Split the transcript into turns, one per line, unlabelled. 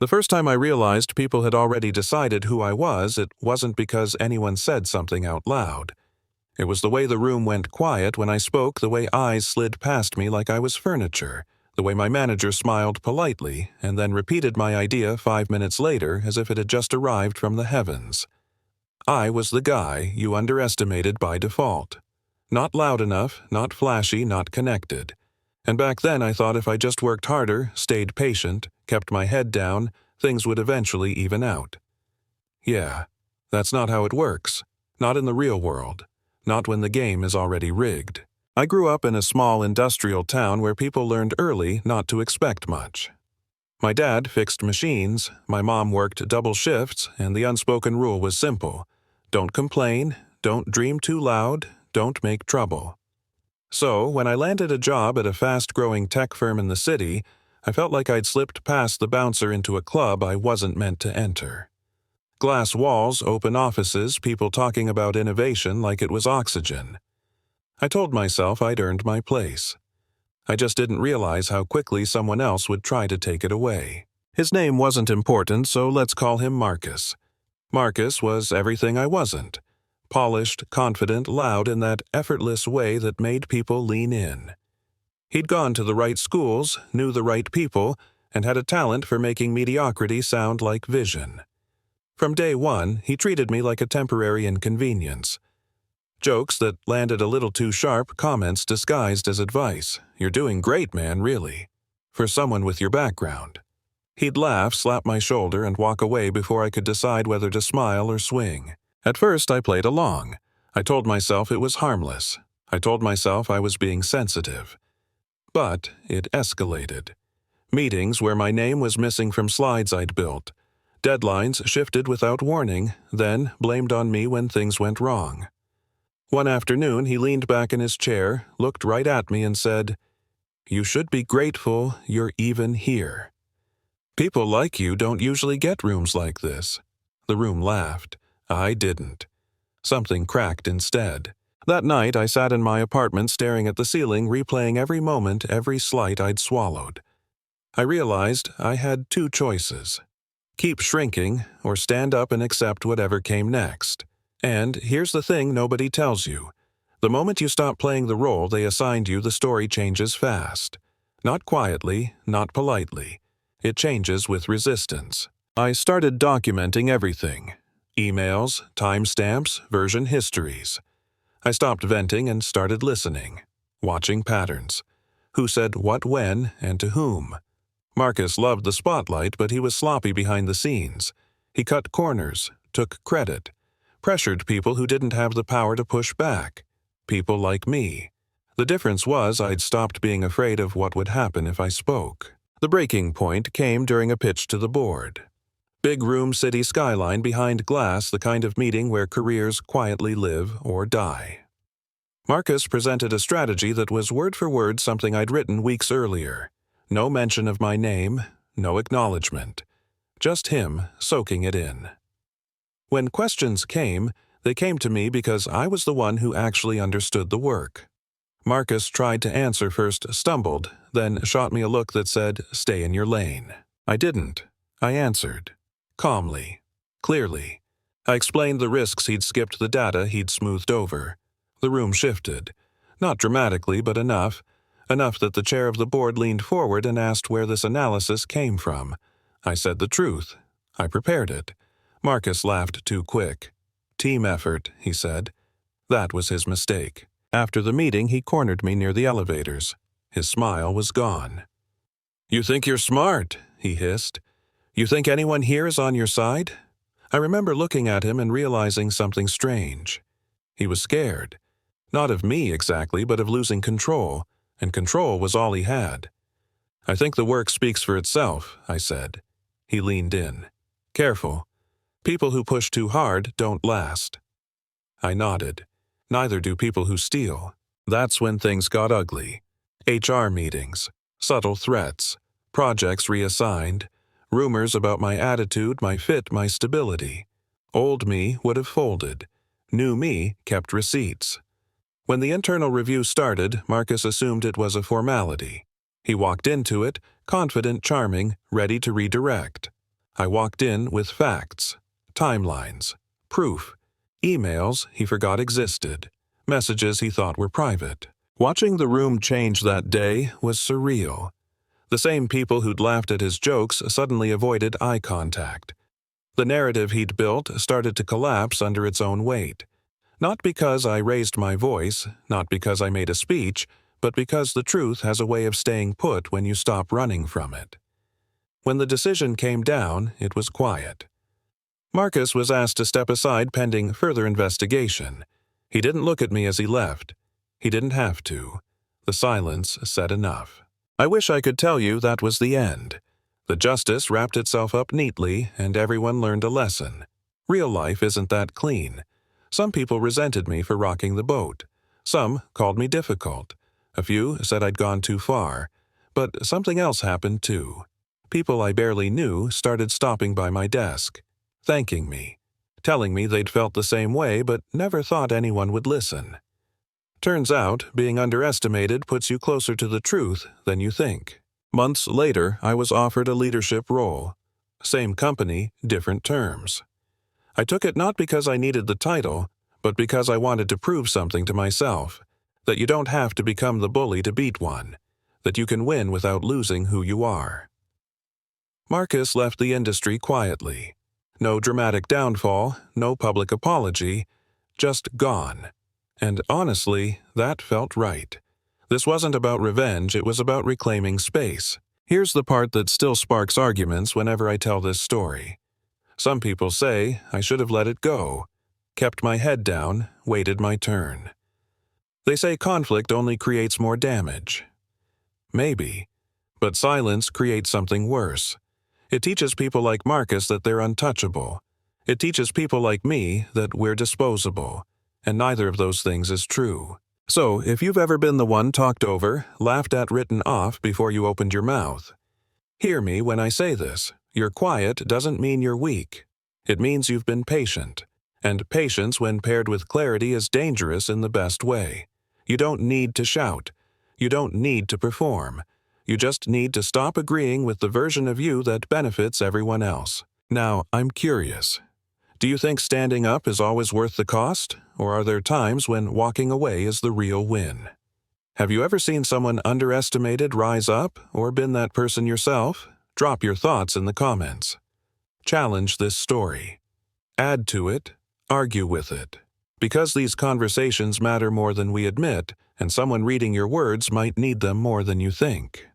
The first time I realized people had already decided who I was, it wasn't because anyone said something out loud. It was the way the room went quiet when I spoke, the way eyes slid past me like I was furniture, the way my manager smiled politely and then repeated my idea 5 minutes later as if it had just arrived from the heavens. I was the guy you underestimated by default. Not loud enough, not flashy, not connected. And back then I thought if I just worked harder, stayed patient, kept my head down, things would eventually even out. Yeah, that's not how it works. Not in the real world. Not when the game is already rigged. I grew up in a small industrial town where people learned early not to expect much. My dad fixed machines, my mom worked double shifts, and the unspoken rule was simple. Don't complain, don't dream too loud, don't make trouble. So, when I landed a job at a fast-growing tech firm in the city, I felt like I'd slipped past the bouncer into a club I wasn't meant to enter. Glass walls, open offices, people talking about innovation like it was oxygen. I told myself I'd earned my place. I just didn't realize how quickly someone else would try to take it away. His name wasn't important, so let's call him Marcus. Marcus was everything I wasn't. Polished, confident, loud in that effortless way that made people lean in. He'd gone to the right schools, knew the right people, and had a talent for making mediocrity sound like vision. From day one, he treated me like a temporary inconvenience. Jokes that landed a little too sharp, comments disguised as advice. You're doing great, man, really. For someone with your background. He'd laugh, slap my shoulder, and walk away before I could decide whether to smile or swing. At first, I played along. I told myself it was harmless. I told myself I was being sensitive. But it escalated. Meetings where my name was missing from slides I'd built. Deadlines shifted without warning, then blamed on me when things went wrong. One afternoon, he leaned back in his chair, looked right at me and said, "You should be grateful you're even here. People like you don't usually get rooms like this." The room laughed. I didn't. Something cracked instead. That night, I sat in my apartment staring at the ceiling, replaying every moment, every slight I'd swallowed. I realized I had two choices. Keep shrinking, or stand up and accept whatever came next. And here's the thing nobody tells you. The moment you stop playing the role they assigned you, the story changes fast. Not quietly, not politely. It changes with resistance. I started documenting everything. Emails, timestamps, version histories. I stopped venting and started listening, watching patterns. Who said what when and to whom? Marcus loved the spotlight, but he was sloppy behind the scenes. He cut corners, took credit, pressured people who didn't have the power to push back. People like me. The difference was I'd stopped being afraid of what would happen if I spoke. The breaking point came during a pitch to the board. Big room, city skyline behind glass, the kind of meeting where careers quietly live or die. Marcus presented a strategy that was word for word something I'd written weeks earlier. No mention of my name, no acknowledgement. Just him soaking it in. When questions came, they came to me because I was the one who actually understood the work. Marcus tried to answer first, stumbled, then shot me a look that said, "Stay in your lane." I didn't. I answered. Calmly. Clearly. I explained the risks he'd skipped, the data he'd smoothed over. The room shifted. Not dramatically, but enough that the chair of the board leaned forward and asked where this analysis came from. I said the truth. I prepared it. Marcus laughed too quick. "Team effort," he said. That was his mistake. After the meeting, he cornered me near the elevators. His smile was gone. "You think you're smart," he hissed. "You think anyone here is on your side?" I remember looking at him and realizing something strange. He was scared. Not of me exactly, but of losing control, and control was all he had. "I think the work speaks for itself," I said. He leaned in. "Careful. People who push too hard don't last." I nodded. Neither do people who steal. That's when things got ugly. HR meetings, subtle threats, projects reassigned, rumors about my attitude, my fit, my stability. Old me would have folded. New me kept receipts. When the internal review started, Marcus assumed it was a formality. He walked into it, confident, charming, ready to redirect. I walked in with facts, timelines, proof, emails he forgot existed, messages he thought were private. Watching the room change that day was surreal. The same people who'd laughed at his jokes suddenly avoided eye contact. The narrative he'd built started to collapse under its own weight. Not because I raised my voice, not because I made a speech, but because the truth has a way of staying put when you stop running from it. When the decision came down, it was quiet. Marcus was asked to step aside pending further investigation. He didn't look at me as he left. He didn't have to. The silence said enough. I wish I could tell you that was the end. The justice wrapped itself up neatly, and everyone learned a lesson. Real life isn't that clean. Some people resented me for rocking the boat. Some called me difficult. A few said I'd gone too far. But something else happened too. People I barely knew started stopping by my desk, thanking me, telling me they'd felt the same way but never thought anyone would listen. Turns out, being underestimated puts you closer to the truth than you think. Months later, I was offered a leadership role. Same company, different terms. I took it not because I needed the title, but because I wanted to prove something to myself, that you don't have to become the bully to beat one, that you can win without losing who you are. Marcus left the industry quietly. No dramatic downfall, no public apology, just gone. And honestly, that felt right. This wasn't about revenge, it was about reclaiming space. Here's the part that still sparks arguments whenever I tell this story. Some people say I should have let it go, kept my head down, waited my turn. They say conflict only creates more damage. Maybe. But silence creates something worse. It teaches people like Marcus that they're untouchable. It teaches people like me that we're disposable. And neither of those things is true. So, if you've ever been the one talked over, laughed at, written off before you opened your mouth, hear me when I say this. You're quiet doesn't mean you're weak. It means you've been patient. And patience, when paired with clarity, is dangerous in the best way. You don't need to shout. You don't need to perform. You just need to stop agreeing with the version of you that benefits everyone else. Now, I'm curious. Do you think standing up is always worth the cost, or are there times when walking away is the real win? Have you ever seen someone underestimated rise up, or been that person yourself? Drop your thoughts in the comments. Challenge this story. Add to it. Argue with it. Because these conversations matter more than we admit, and someone reading your words might need them more than you think.